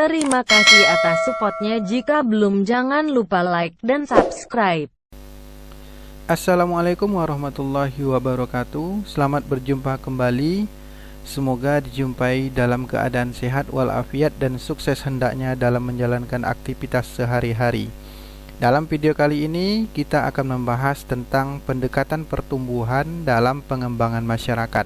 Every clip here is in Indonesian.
Terima kasih atas supportnya. Jika belum, jangan lupa like dan subscribe. Assalamualaikum warahmatullahi wabarakatuh. Selamat berjumpa kembali. Semoga dijumpai dalam keadaan sehat walafiat dan sukses hendaknya dalam menjalankan aktivitas sehari-hari. Dalam video kali ini kita akan membahas tentang pendekatan pertumbuhan dalam pengembangan masyarakat,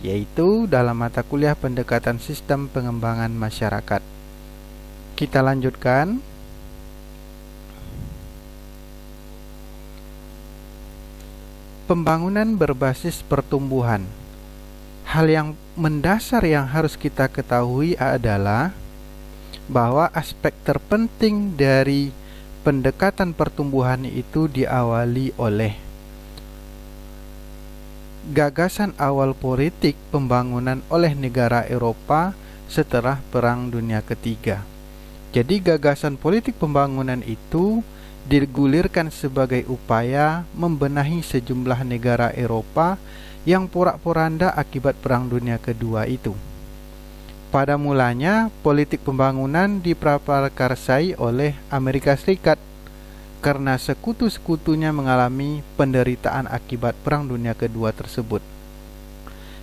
yaitu dalam mata kuliah pendekatan sistem pengembangan masyarakat. Kita lanjutkan. Pembangunan berbasis pertumbuhan. Hal yang mendasar yang harus kita ketahui adalah bahwa aspek terpenting dari pendekatan pertumbuhan itu diawali oleh gagasan awal politik pembangunan oleh negara Eropa setelah Perang Dunia Ketiga. Jadi gagasan politik pembangunan itu digulirkan sebagai upaya membenahi sejumlah negara Eropa yang porak-poranda akibat Perang Dunia Kedua itu. Pada mulanya, politik pembangunan diprakarasai oleh Amerika Serikat karena sekutu-sekutunya mengalami penderitaan akibat Perang Dunia Kedua tersebut.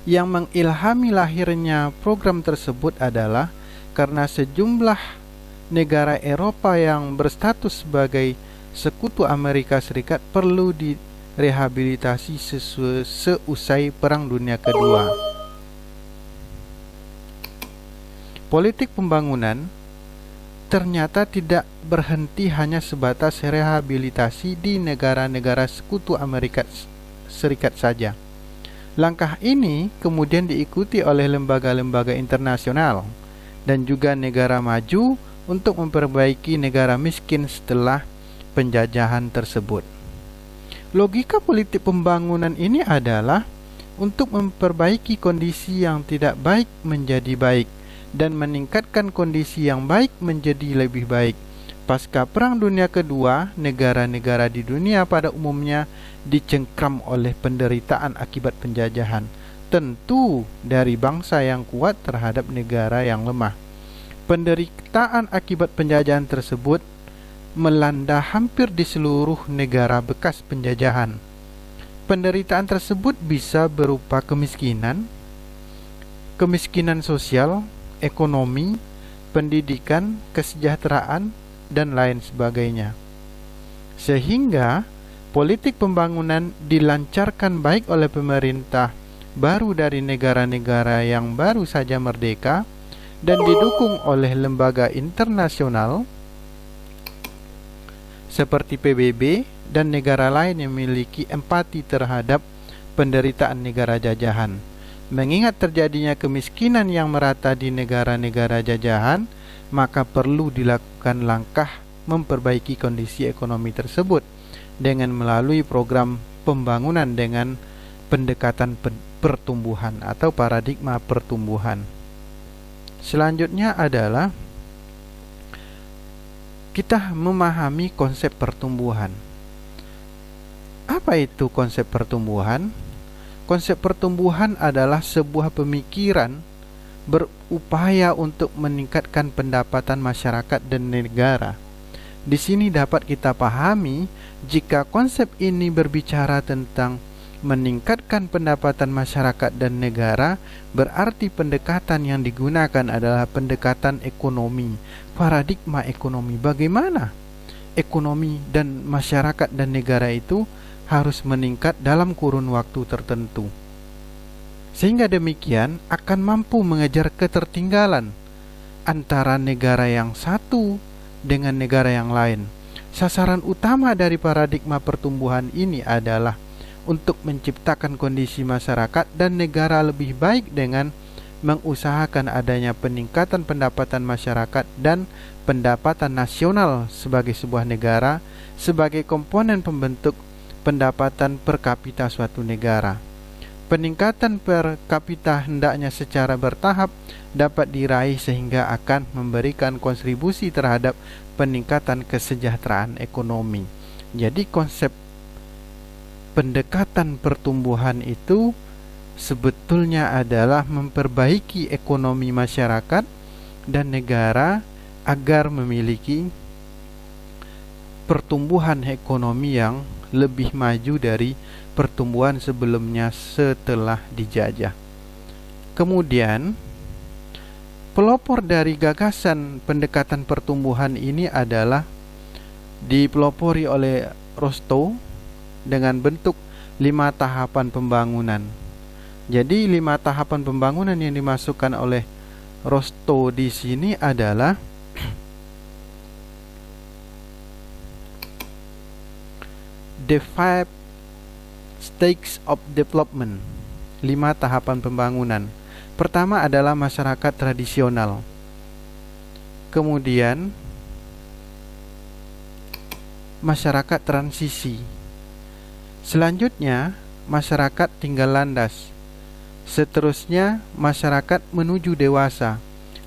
Yang mengilhami lahirnya program tersebut adalah karena sejumlah negara Eropa yang berstatus sebagai sekutu Amerika Serikat perlu direhabilitasi seusai Perang Dunia Kedua. Politik pembangunan ternyata tidak berhenti hanya sebatas rehabilitasi di negara-negara sekutu Amerika Serikat saja. Langkah ini kemudian diikuti oleh lembaga-lembaga internasional dan juga negara maju untuk memperbaiki negara miskin setelah penjajahan tersebut. Logika politik pembangunan ini adalah untuk memperbaiki kondisi yang tidak baik menjadi baik dan meningkatkan kondisi yang baik menjadi lebih baik. Pasca Perang Dunia Kedua, negara-negara di dunia pada umumnya dicengkram oleh penderitaan akibat penjajahan, tentu dari bangsa yang kuat terhadap negara yang lemah. Penderitaan akibat penjajahan tersebut melanda hampir di seluruh negara bekas penjajahan. Penderitaan tersebut bisa berupa kemiskinan sosial, ekonomi, pendidikan, kesejahteraan, dan lain sebagainya. Sehingga politik pembangunan dilancarkan baik oleh pemerintah baru dari negara-negara yang baru saja merdeka dan didukung oleh lembaga internasional seperti PBB dan negara lain yang memiliki empati terhadap penderitaan negara jajahan. Mengingat terjadinya kemiskinan yang merata di negara-negara jajahan, maka perlu dilakukan langkah memperbaiki kondisi ekonomi tersebut dengan melalui program pembangunan dengan pendekatan pertumbuhan atau paradigma pertumbuhan. Selanjutnya adalah kita memahami konsep pertumbuhan. Apa itu konsep pertumbuhan? Konsep pertumbuhan adalah sebuah pemikiran berupaya untuk meningkatkan pendapatan masyarakat dan negara. Di sini dapat kita pahami jika konsep ini berbicara tentang meningkatkan pendapatan masyarakat dan negara, berarti pendekatan yang digunakan adalah pendekatan ekonomi, paradigma ekonomi. Bagaimana ekonomi dan masyarakat dan negara itu harus meningkat dalam kurun waktu tertentu, sehingga demikian akan mampu mengejar ketertinggalan antara negara yang satu dengan negara yang lain. Sasaran utama dari paradigma pertumbuhan ini adalah untuk menciptakan kondisi masyarakat dan negara lebih baik dengan mengusahakan adanya peningkatan pendapatan masyarakat dan pendapatan nasional sebagai sebuah negara sebagai komponen pembentuk pendapatan per kapita suatu negara. Peningkatan per kapita hendaknya secara bertahap dapat diraih sehingga akan memberikan kontribusi terhadap peningkatan kesejahteraan ekonomi. Jadi konsep pendekatan pertumbuhan itu sebetulnya adalah memperbaiki ekonomi masyarakat dan negara agar memiliki pertumbuhan ekonomi yang lebih maju dari pertumbuhan sebelumnya setelah dijajah. Kemudian, pelopor dari gagasan pendekatan pertumbuhan ini adalah dipelopori oleh Rostow dengan bentuk 5 tahapan pembangunan. Jadi 5 tahapan pembangunan yang dimasukkan oleh Rostow di sini adalah the 5 stakes of development, 5 tahapan pembangunan. Pertama adalah masyarakat tradisional. Kemudian masyarakat transisi. Selanjutnya masyarakat tinggal landas. Seterusnya masyarakat menuju dewasa.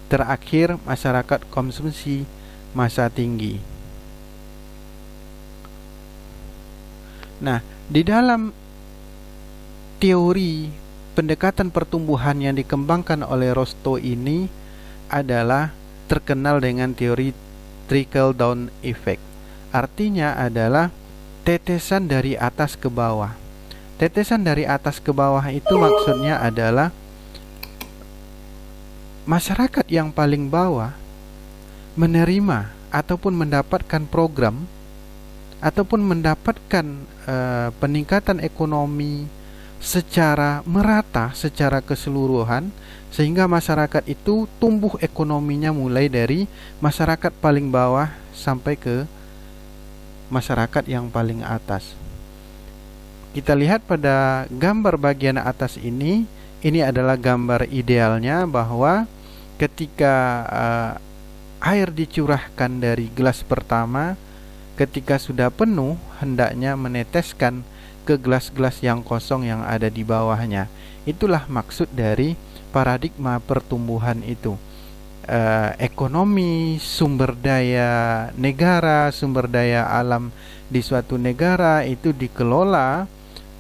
Terakhir masyarakat konsumsi masa tinggi. Nah, di dalam teori pendekatan pertumbuhan yang dikembangkan oleh Rostow ini adalah terkenal dengan teori trickle down effect. Artinya adalah tetesan dari atas ke bawah. Tetesan dari atas ke bawah itu maksudnya adalah masyarakat yang paling bawah menerima ataupun mendapatkan program ataupun mendapatkan peningkatan ekonomi secara merata, secara keseluruhan, sehingga masyarakat itu tumbuh ekonominya mulai dari masyarakat paling bawah sampai ke masyarakat yang paling atas. Kita lihat pada gambar bagian atas ini adalah gambar idealnya bahwa ketika air dicurahkan dari gelas pertama, ketika sudah penuh hendaknya meneteskan ke gelas-gelas yang kosong yang ada di bawahnya. Itulah maksud dari paradigma pertumbuhan itu. Ekonomi, sumber daya negara, sumber daya alam di suatu negara itu dikelola,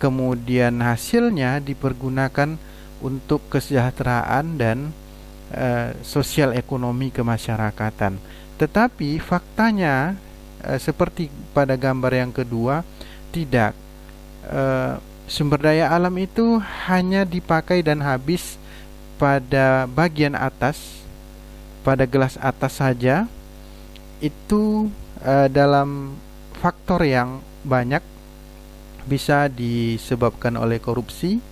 kemudian hasilnya dipergunakan untuk kesejahteraan dan sosial ekonomi kemasyarakatan. Tetapi faktanya seperti pada gambar yang kedua, tidak. Sumber daya alam itu hanya dipakai dan habis pada bagian atas, pada gelas atas saja. Itu dalam faktor yang banyak, bisa disebabkan oleh korupsi,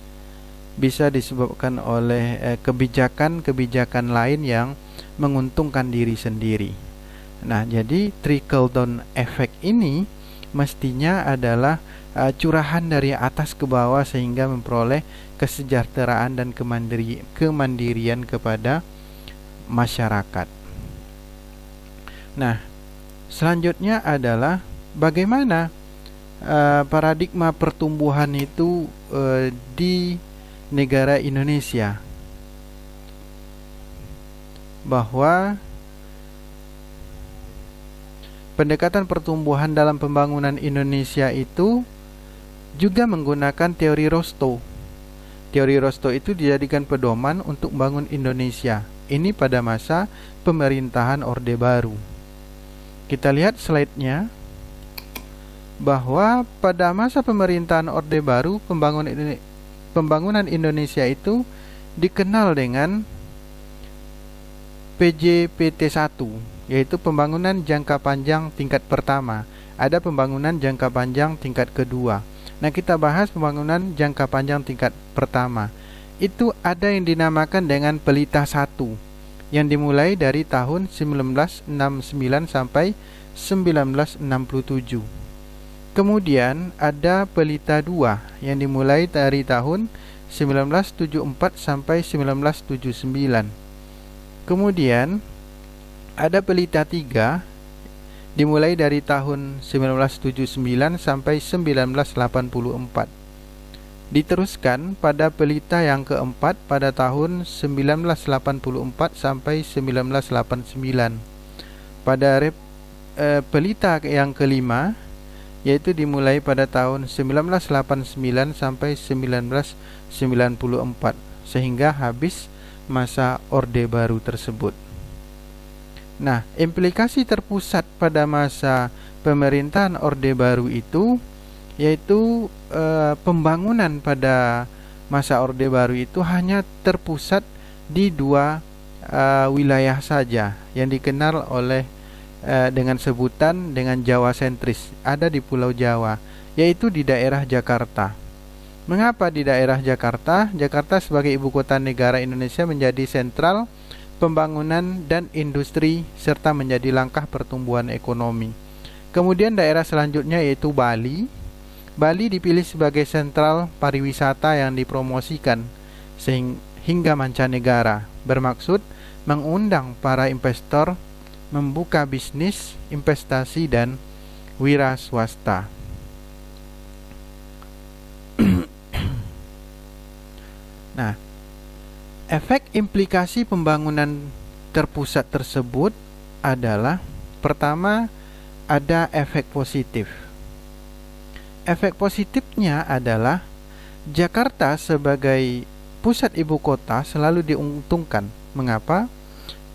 bisa disebabkan oleh kebijakan-kebijakan lain yang menguntungkan diri sendiri. Nah, jadi trickle down effect ini mestinya adalah curahan dari atas ke bawah sehingga memperoleh kesejahteraan dan kemandirian kepada masyarakat. Nah, selanjutnya adalah bagaimana paradigma pertumbuhan itu di negara Indonesia, bahwa pendekatan pertumbuhan dalam pembangunan Indonesia itu juga menggunakan teori Rostow. Teori Rostow itu dijadikan pedoman untuk membangun Indonesia. Ini pada masa pemerintahan Orde Baru. Kita lihat slide-nya, bahwa pada masa pemerintahan Orde Baru, pembangunan Indonesia itu dikenal dengan PJPT1, yaitu pembangunan jangka panjang tingkat pertama. Ada pembangunan jangka panjang tingkat kedua. Nah, kita bahas pembangunan jangka panjang tingkat pertama. Itu ada yang dinamakan dengan Pelita 1, yang dimulai dari tahun 1969 sampai 1967. Kemudian ada Pelita 2 yang dimulai dari tahun 1974 sampai 1979. Kemudian ada Pelita 3 dimulai dari tahun 1979 sampai 1984. Diteruskan pada Pelita yang keempat pada tahun 1984 sampai 1989. Pada Pelita yang kelima, yaitu dimulai pada tahun 1989 sampai 1994, sehingga habis masa Orde Baru tersebut. Nah, implikasi terpusat pada masa pemerintahan Orde Baru itu yaitu pembangunan pada masa Orde Baru itu hanya terpusat di dua wilayah saja yang dikenal oleh dengan sebutan dengan Jawa sentris, ada di Pulau Jawa, yaitu di daerah Jakarta. Mengapa di daerah Jakarta? Jakarta sebagai ibu kota negara Indonesia menjadi sentral pembangunan dan industri serta menjadi langkah pertumbuhan ekonomi. Kemudian daerah selanjutnya yaitu Bali. Bali dipilih sebagai sentral pariwisata yang dipromosikan hingga mancanegara, bermaksud mengundang para investor membuka bisnis, investasi dan wira swasta. Nah, efek implikasi pembangunan terpusat tersebut adalah pertama, ada efek positif. Efek positifnya adalah Jakarta sebagai pusat ibu kota selalu diuntungkan. Mengapa?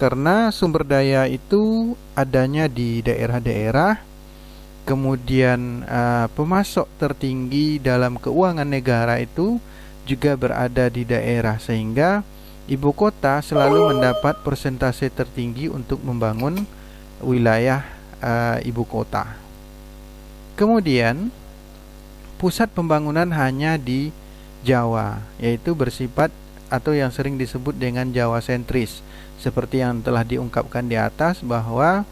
Karena sumber daya itu adanya di daerah-daerah, kemudian pemasok tertinggi dalam keuangan negara itu juga berada di daerah, sehingga ibu kota selalu mendapat persentase tertinggi untuk membangun wilayah ibu kota. Kemudian pusat pembangunan hanya di Jawa, yaitu bersifat atau yang sering disebut dengan Jawa sentris, seperti yang telah diungkapkan di atas bahwa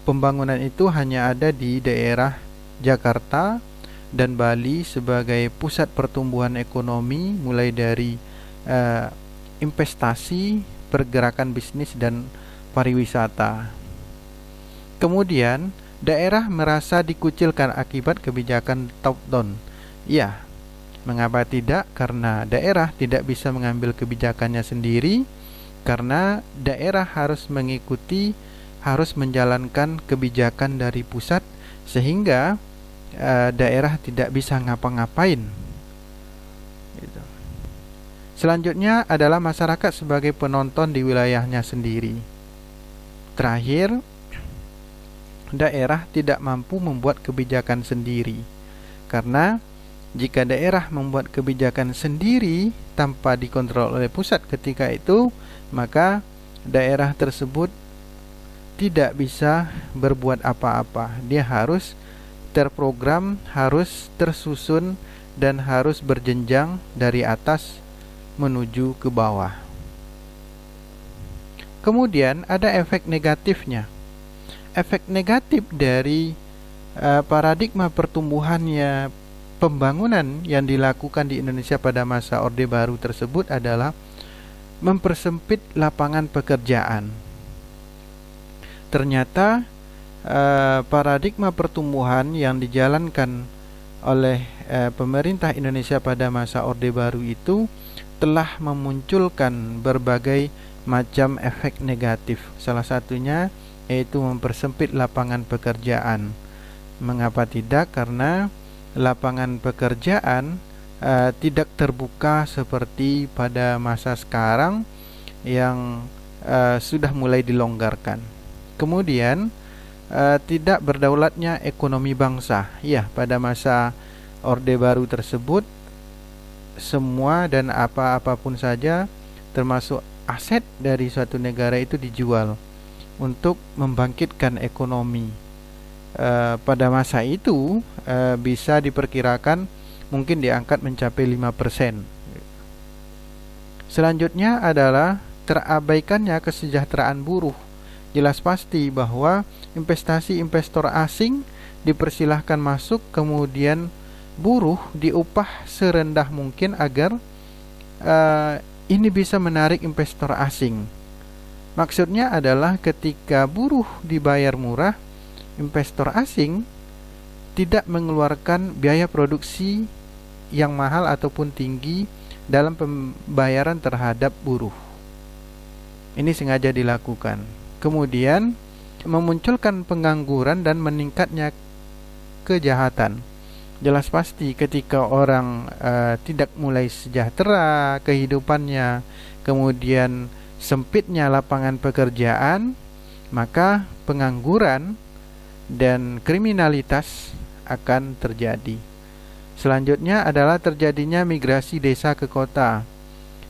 pembangunan itu hanya ada di daerah Jakarta dan Bali sebagai pusat pertumbuhan ekonomi, mulai dari investasi, pergerakan bisnis dan pariwisata. Kemudian daerah merasa dikucilkan akibat kebijakan top down. Ya, mengapa tidak? Karena daerah tidak bisa mengambil kebijakannya sendiri, karena daerah harus mengikuti, harus menjalankan kebijakan dari pusat, sehingga daerah tidak bisa ngapa-ngapain. Gitu. Selanjutnya adalah masyarakat sebagai penonton di wilayahnya sendiri. Terakhir, daerah tidak mampu membuat kebijakan sendiri, karena jika daerah membuat kebijakan sendiri tanpa dikontrol oleh pusat ketika itu, maka daerah tersebut tidak bisa berbuat apa-apa. Dia harus terprogram, harus tersusun, dan harus berjenjang dari atas menuju ke bawah. Kemudian ada efek negatifnya. Efek negatif dari paradigma pertumbuhannya pembangunan yang dilakukan di Indonesia pada masa Orde Baru tersebut adalah mempersempit lapangan pekerjaan. Ternyata paradigma pertumbuhan yang dijalankan oleh pemerintah Indonesia pada masa Orde Baru itu telah memunculkan berbagai macam efek negatif. Salah satunya yaitu mempersempit lapangan pekerjaan. Mengapa tidak? Karena lapangan pekerjaan tidak terbuka seperti pada masa sekarang yang sudah mulai dilonggarkan. Kemudian tidak berdaulatnya ekonomi bangsa. Ya, pada masa Orde Baru tersebut semua dan apapun saja termasuk aset dari suatu negara itu dijual untuk membangkitkan ekonomi. Pada masa itu bisa diperkirakan mungkin diangkat mencapai 5%. Selanjutnya adalah terabaikannya kesejahteraan buruh. Jelas pasti bahwa investasi investor asing dipersilahkan masuk, kemudian buruh diupah serendah mungkin agar ini bisa menarik investor asing. Maksudnya adalah ketika buruh dibayar murah, investor asing tidak mengeluarkan biaya produksi yang mahal ataupun tinggi dalam pembayaran terhadap buruh. Ini sengaja dilakukan. Kemudian memunculkan pengangguran dan meningkatnya kejahatan. Jelas pasti ketika orang tidak mulai sejahtera kehidupannya, kemudian sempitnya lapangan pekerjaan, maka pengangguran dan kriminalitas akan terjadi. Selanjutnya adalah terjadinya migrasi desa ke kota.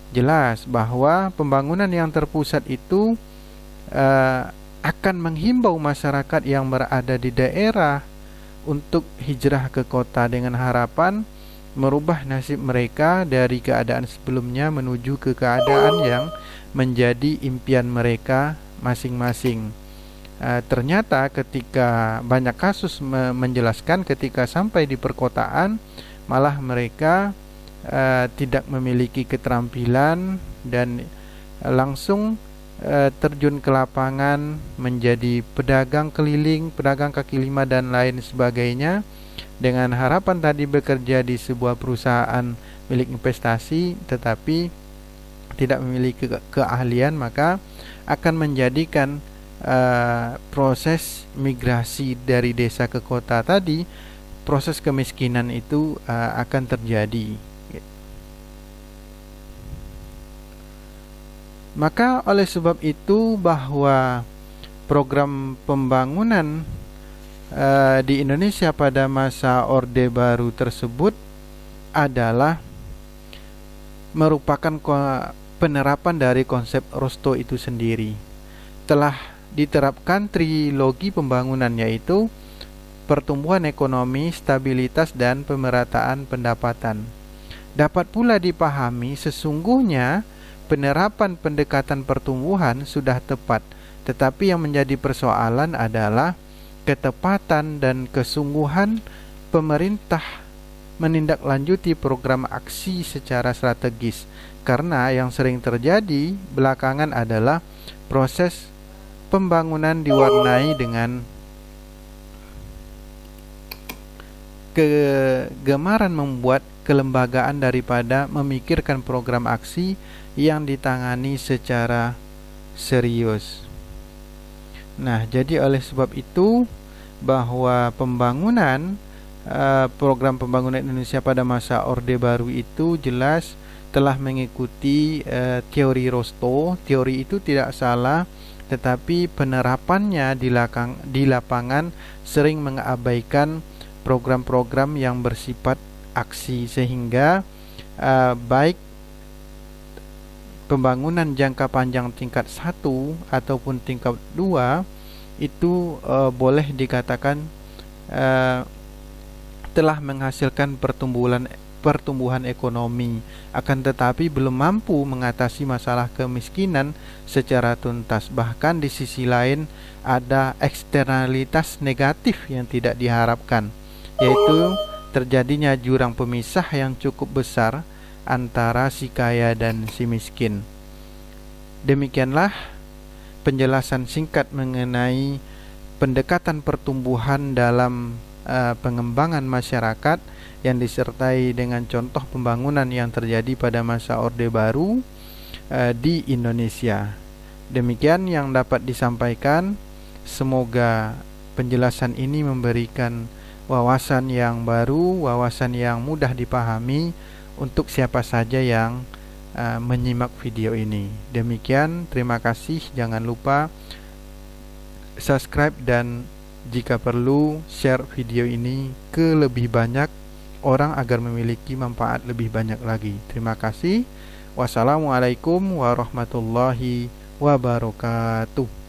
Jelas bahwa pembangunan yang terpusat itu akan menghimbau masyarakat yang berada di daerah untuk hijrah ke kota dengan harapan merubah nasib mereka dari keadaan sebelumnya menuju ke keadaan yang menjadi impian mereka masing-masing. Ternyata ketika banyak kasus menjelaskan ketika sampai di perkotaan malah mereka tidak memiliki keterampilan dan langsung terjun ke lapangan menjadi pedagang keliling, pedagang kaki lima dan lain sebagainya, dengan harapan tadi bekerja di sebuah perusahaan milik investasi tetapi tidak memiliki keahlian, maka akan menjadikan proses migrasi dari desa ke kota tadi, proses kemiskinan itu akan terjadi. Maka oleh sebab itu bahwa program pembangunan di Indonesia pada masa Orde Baru tersebut adalah merupakan penerapan dari konsep Rosto itu sendiri. Telah diterapkan trilogi pembangunan, yaitu pertumbuhan ekonomi, stabilitas, dan pemerataan pendapatan. Dapat pula dipahami sesungguhnya penerapan pendekatan pertumbuhan sudah tepat, tetapi yang menjadi persoalan adalah ketepatan dan kesungguhan pemerintah menindaklanjuti program aksi secara strategis. Karena yang sering terjadi belakangan adalah proses pembangunan diwarnai dengan kegemaran membuat kelembagaan daripada memikirkan program aksi yang ditangani secara serius. Nah, jadi oleh sebab itu bahwa program pembangunan Indonesia pada masa Orde Baru itu jelas telah mengikuti teori Rosto. Teori itu tidak salah, tetapi penerapannya di lapangan sering mengabaikan program-program yang bersifat aksi, sehingga baik pembangunan jangka panjang tingkat 1 ataupun tingkat 2 itu boleh dikatakan telah menghasilkan pertumbuhan ekonomi, akan tetapi belum mampu mengatasi masalah kemiskinan secara tuntas. Bahkan di sisi lain ada eksternalitas negatif yang tidak diharapkan, yaitu terjadinya jurang pemisah yang cukup besar antara si kaya dan si miskin. Demikianlah penjelasan singkat mengenai pendekatan pertumbuhan dalam pengembangan masyarakat yang disertai dengan contoh pembangunan yang terjadi pada masa Orde Baru di Indonesia. Demikian yang dapat disampaikan. Semoga penjelasan ini memberikan wawasan yang baru, wawasan yang mudah dipahami untuk siapa saja yang menyimak video ini. Demikian, terima kasih. Jangan lupa subscribe dan jika perlu share video ini ke lebih banyak orang agar memiliki manfaat lebih banyak lagi. Terima kasih. Wassalamualaikum warahmatullahi wabarakatuh.